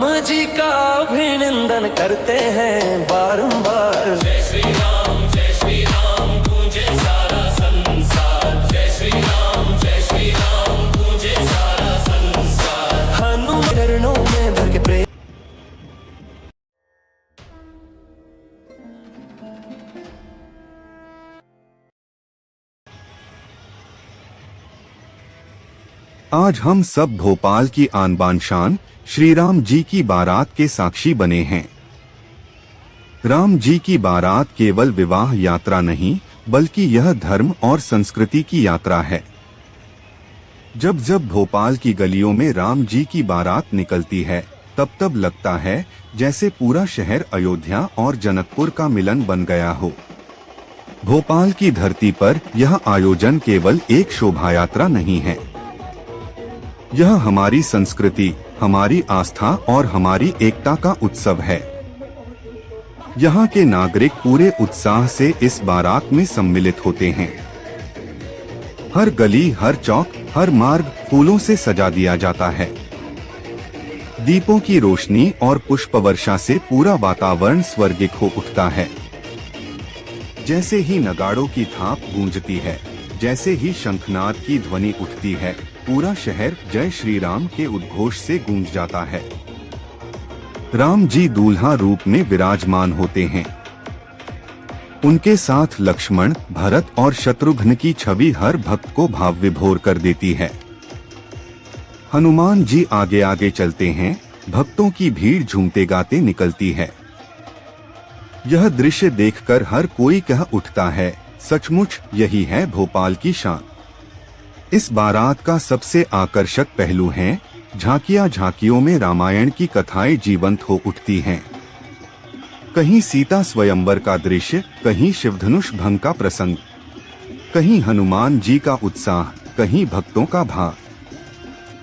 राम जी का अभिनंदन करते हैं बारंबार। जय श्री राम गूंजे सारा संसार। जय श्री राम गूंजे सारा संसार। हनुमान चरणों में धर के प्रेम। आज हम सब भोपाल की आन बान शान श्री राम जी की बारात के साक्षी बने हैं। राम जी की बारात केवल विवाह यात्रा नहीं, बल्कि यह धर्म और संस्कृति की यात्रा है। जब जब भोपाल की गलियों में राम जी की बारात निकलती है, तब तब लगता है जैसे पूरा शहर अयोध्या और जनकपुर का मिलन बन गया हो। भोपाल की धरती पर यह आयोजन केवल एक शोभा यात्रा नहीं है, यह हमारी संस्कृति, हमारी आस्था और हमारी एकता का उत्सव है। यहाँ के नागरिक पूरे उत्साह से इस बारात में सम्मिलित होते हैं। हर गली, हर चौक, हर मार्ग फूलों से सजा दिया जाता है। दीपों की रोशनी और पुष्प वर्षा से पूरा वातावरण स्वर्गिक हो उठता है। जैसे ही नगाड़ों की थाप गूंजती है, जैसे ही शंखनाद की ध्वनि उठती है, पूरा शहर जय श्री राम के उद्घोष से गूंज जाता है। राम जी दूल्हा रूप में विराजमान होते हैं। उनके साथ लक्ष्मण, भरत और शत्रुघ्न की छवि हर भक्त को भाव विभोर कर देती है। हनुमान जी आगे आगे चलते हैं, भक्तों की भीड़ झूमते गाते निकलती है। यह दृश्य देखकर हर कोई कह उठता है, सचमुच यही है भोपाल की शान। इस बारात का सबसे आकर्षक पहलू है झांकियां। झांकियों में रामायण की कथाएं जीवंत हो उठती हैं। कहीं सीता स्वयंवर का दृश्य, कहीं शिवधनुष भंग का प्रसंग, कहीं हनुमान जी का उत्साह, कहीं भक्तों का भाव।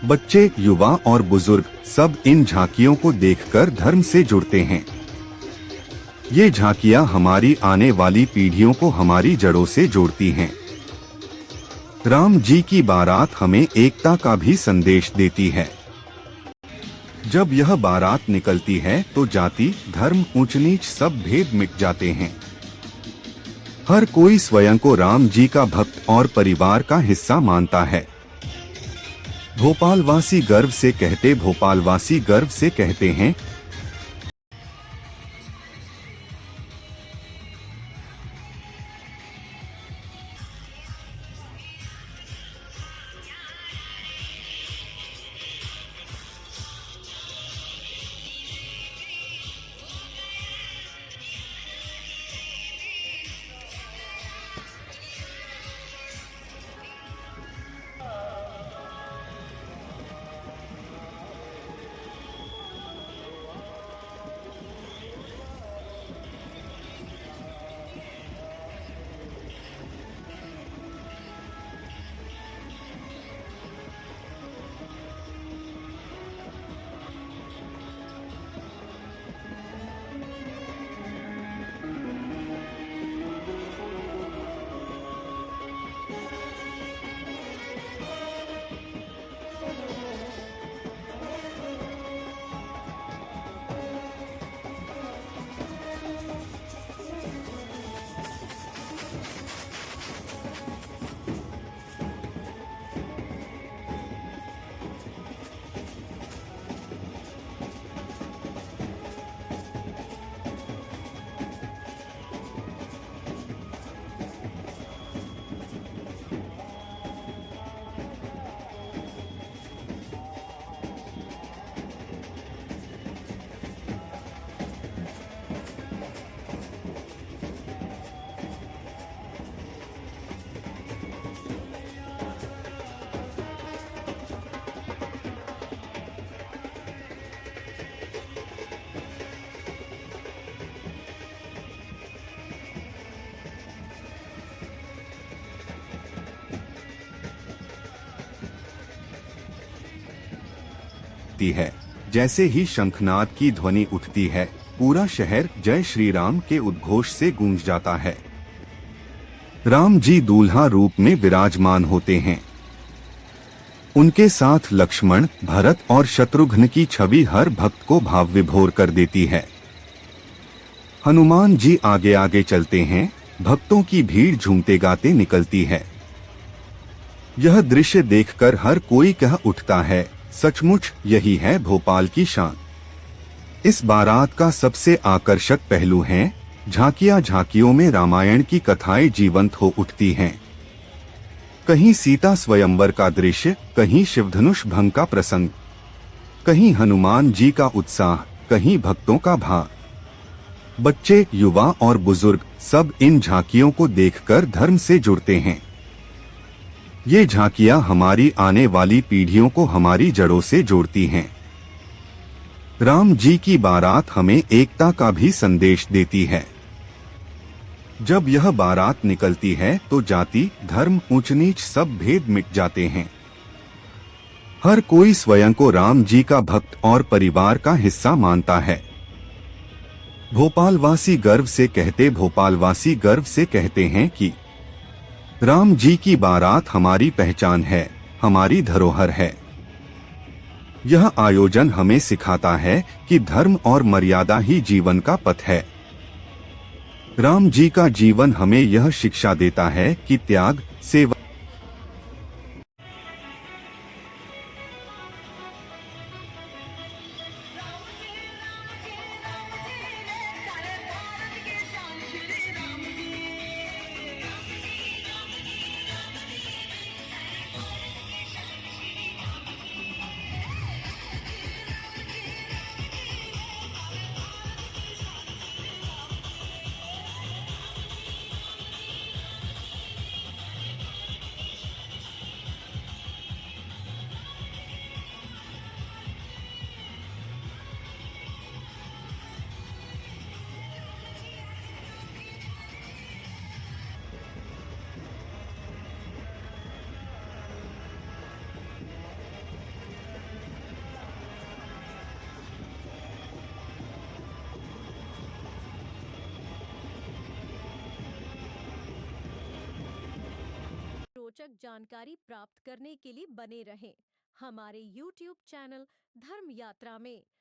बच्चे, युवा और बुजुर्ग सब इन झांकियों को देखकर धर्म से जुड़ते हैं। ये झांकियां हमारी आने वाली पीढ़ियों को हमारी जड़ों से जोड़ती हैं। राम जी की बारात हमें एकता का भी संदेश देती है। जब यह बारात निकलती है तो जाति, धर्म, ऊंच नीच सब भेद मिट जाते हैं। हर कोई स्वयं को राम जी का भक्त और परिवार का हिस्सा मानता है। भोपालवासी गर्व से कहते हैं। है। जैसे ही शंखनाद की ध्वनि उठती है, पूरा शहर जय श्री राम के उद्घोष से गूंज जाता है। राम जी दूल्हा रूप में विराजमान होते हैं। उनके साथ लक्ष्मण, भरत और शत्रुघ्न की छवि हर भक्त को भाव विभोर कर देती है। हनुमान जी आगे आगे चलते हैं, भक्तों की भीड़ झूमते गाते निकलती है। यह दृश्य देखकर हर कोई कह उठता है, सचमुच यही है भोपाल की शान। इस बारात का सबसे आकर्षक पहलू है, झांकियां झांकियों में रामायण की कथाएं जीवंत हो उठती हैं। कहीं सीता स्वयंवर का दृश्य, कहीं शिवधनुष भंग का प्रसंग, कहीं हनुमान जी का उत्साह, कहीं भक्तों का भाव। बच्चे, युवा और बुजुर्ग सब इन झांकियों को देखकर धर्म से जुड़ते हैं। ये झांकियां हमारी आने वाली पीढ़ियों को हमारी जड़ों से जोड़ती हैं। राम जी की बारात हमें एकता का भी संदेश देती है। जब यह बारात निकलती है तो जाति, धर्म, ऊंच नीच सब भेद मिट जाते हैं। हर कोई स्वयं को राम जी का भक्त और परिवार का हिस्सा मानता है। भोपालवासी गर्व से कहते हैं कि राम जी की बारात हमारी पहचान है, हमारी धरोहर है। यह आयोजन हमें सिखाता है कि धर्म और मर्यादा ही जीवन का पथ है। राम जी का जीवन हमें यह शिक्षा देता है कि त्याग, सेवा रोचक जानकारी प्राप्त करने के लिए बने रहें हमारे YouTube चैनल धर्म यात्रा में।